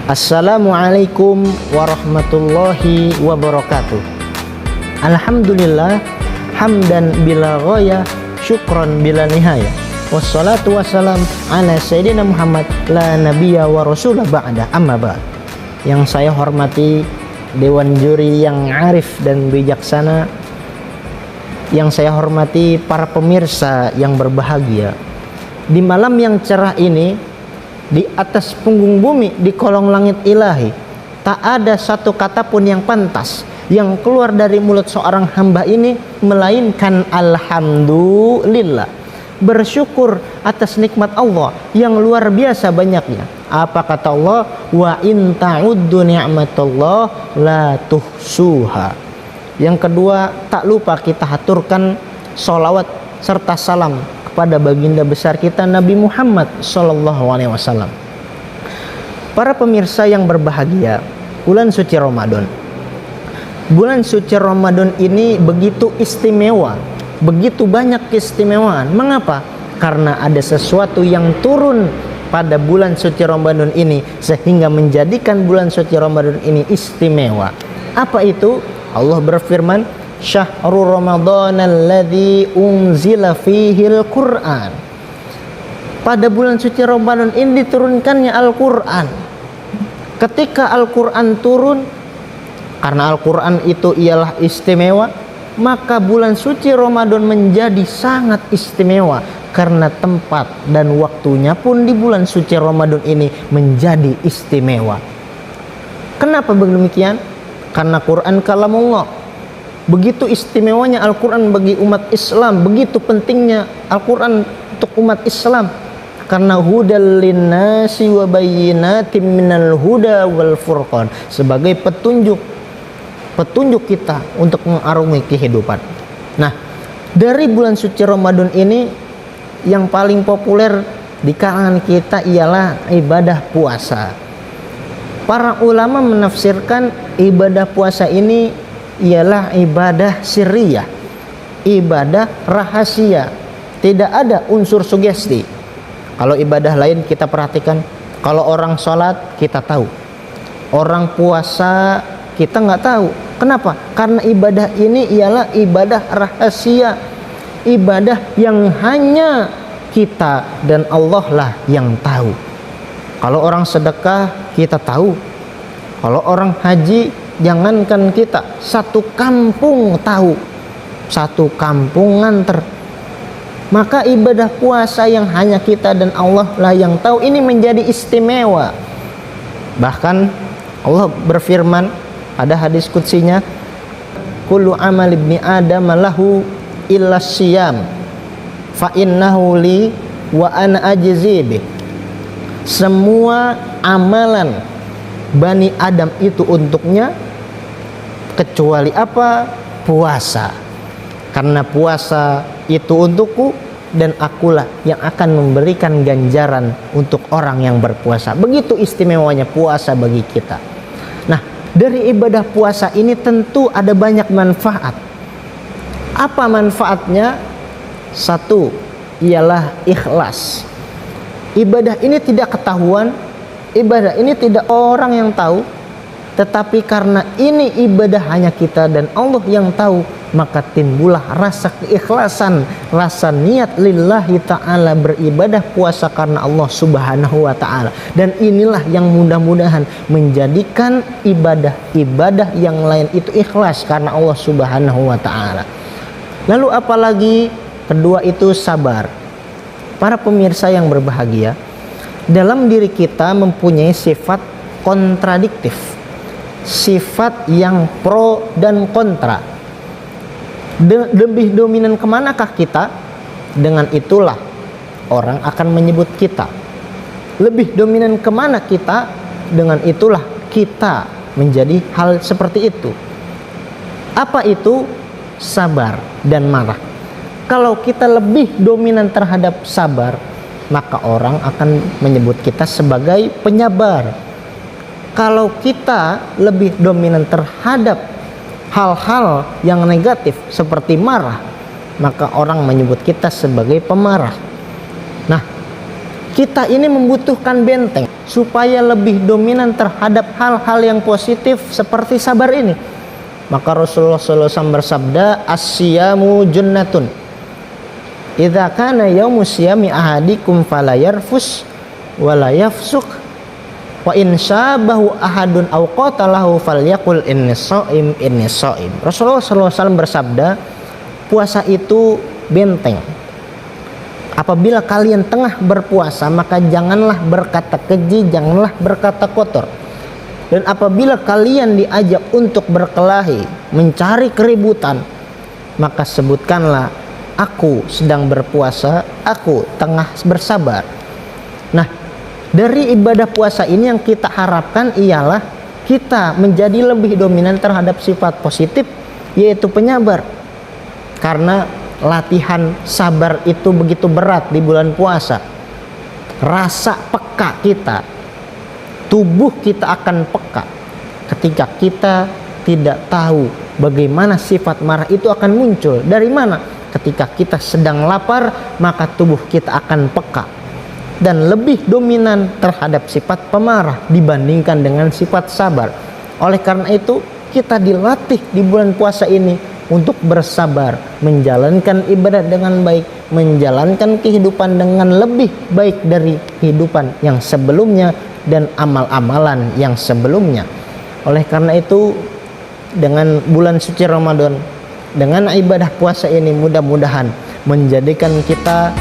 Assalamualaikum warahmatullahi wabarakatuh. Alhamdulillah hamdan bila ghaya, syukran bila nihaya. Wassalatu wassalam ala sayyidina Muhammad la nabiyya wa rasulah ba'da, amma ba'd. Yang saya hormati dewan juri yang arif dan bijaksana, yang saya hormati para pemirsa yang berbahagia. Di malam yang cerah ini, di atas punggung bumi, di kolong langit ilahi, tak ada satu kata pun yang pantas yang keluar dari mulut seorang hamba ini melainkan alhamdulillah, bersyukur atas nikmat Allah yang luar biasa banyaknya. Apa kata Allah? Wa in ta'uddu ni'matallah la tuhsuha. Yang kedua, tak lupa kita haturkan sholawat serta salam pada baginda besar kita Nabi Muhammad SAW. Para pemirsa yang berbahagia, bulan suci Ramadan. Bulan suci Ramadan ini begitu istimewa, begitu banyak keistimewaan. Mengapa? Karena ada sesuatu yang turun pada bulan suci Ramadan ini sehingga menjadikan bulan suci Ramadan ini istimewa. Apa itu? Allah berfirman, Syahrul Ramadan alladzi unzila fihil Qur'an. Pada bulan suci Ramadan ini diturunkannya Al-Qur'an. Ketika Al-Qur'an turun, karena Al-Qur'an itu ialah istimewa, maka bulan suci Ramadan menjadi sangat istimewa karena tempat dan waktunya pun di bulan suci Ramadan ini menjadi istimewa. Kenapa demikian? Karena Quran kalamullah. Begitu istimewanya Al-Quran bagi umat Islam, begitu pentingnya Al-Quran untuk umat Islam. Karena hudal linnasi wa bayyinatin minal huda wal furqan, sebagai petunjuk kita untuk mengarungi kehidupan. Nah, dari bulan suci Ramadan ini yang paling populer di kalangan kita ialah ibadah puasa. Para ulama menafsirkan ibadah puasa ini ialah ibadah sirriyah, ibadah rahasia, tidak ada unsur sugesti. Kalau ibadah lain kita perhatikan, kalau orang sholat kita tahu, orang puasa kita nggak tahu. Kenapa? Karena ibadah ini ialah ibadah rahasia, ibadah yang hanya kita dan Allah lah yang tahu. Kalau orang sedekah kita tahu, kalau orang haji jangankan kita, satu kampung tahu, satu kampung nganter. Maka ibadah puasa yang hanya kita dan Allah lah yang tahu ini menjadi istimewa. Bahkan Allah berfirman pada hadis qudsinya, kullu amal ibni adam lahu illa siyam fa innahu li wa ana ajzi bih. Semua amalan Bani Adam itu untuknya kecuali apa? Puasa. Karena puasa itu untukku dan akulah yang akan memberikan ganjaran untuk orang yang berpuasa. Begitu istimewanya puasa bagi kita. Nah, dari ibadah puasa ini tentu ada banyak manfaat. Apa manfaatnya? Satu, ialah ikhlas. Ibadah ini tidak ketahuan, ibadah ini tidak orang yang tahu, tetapi karena ini ibadah hanya kita dan Allah yang tahu, maka timbullah rasa keikhlasan, rasa niat lillahi ta'ala beribadah puasa karena Allah subhanahu wa ta'ala. Dan inilah yang mudah-mudahan menjadikan ibadah-ibadah yang lain itu ikhlas karena Allah subhanahu wa ta'ala. Lalu apalagi? Kedua itu sabar. Para pemirsa yang berbahagia, dalam diri kita mempunyai sifat kontradiktif, sifat yang pro dan kontra. Lebih dominan kemanakah kita? Dengan itulah orang akan menyebut kita. Lebih dominan kemana kita? Dengan itulah kita menjadi hal seperti itu. Apa itu? Sabar dan marah. Kalau kita lebih dominan terhadap sabar, maka orang akan menyebut kita sebagai penyabar. Kalau kita lebih dominan terhadap hal-hal yang negatif seperti marah, maka orang menyebut kita sebagai pemarah. Nah, kita ini membutuhkan benteng supaya lebih dominan terhadap hal-hal yang positif seperti sabar ini. Maka Rasulullah SAW bersabda, as-siyamu junnatun idza kana yaumu siyami ahadikum fala yarfus wala yafsuk wa in syabahu ahadun aw qatalahu falyaqul inni shaim. Rasulullah SAW bersabda, puasa itu benteng. Apabila kalian tengah berpuasa, maka janganlah berkata keji, janganlah berkata kotor. Dan apabila kalian diajak untuk berkelahi, mencari keributan, maka sebutkanlah, aku sedang berpuasa, aku tengah bersabar. Nah, dari ibadah puasa ini yang kita harapkan ialah kita menjadi lebih dominan terhadap sifat positif, yaitu penyabar. Karena latihan sabar itu begitu berat di bulan puasa. Rasa peka kita, tubuh kita akan peka ketika kita tidak tahu bagaimana sifat marah itu akan muncul. Dari mana? Ketika kita sedang lapar, maka tubuh kita akan peka dan lebih dominan terhadap sifat pemarah dibandingkan dengan sifat sabar. Oleh karena itu, kita dilatih di bulan puasa ini untuk bersabar, menjalankan ibadah dengan baik, menjalankan kehidupan dengan lebih baik dari kehidupan yang sebelumnya dan amal-amalan yang sebelumnya. Oleh karena itu, dengan bulan suci Ramadan, dengan ibadah puasa ini, mudah-mudahan menjadikan kita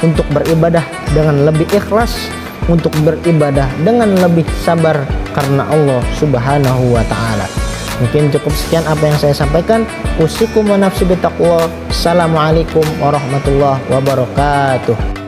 untuk beribadah dengan lebih ikhlas, untuk beribadah dengan lebih sabar karena Allah Subhanahu wa ta'ala. Mungkin cukup sekian apa yang saya sampaikan. Usikum wa nafsi bitaqwa. Assalamualaikum warahmatullahi wabarakatuh.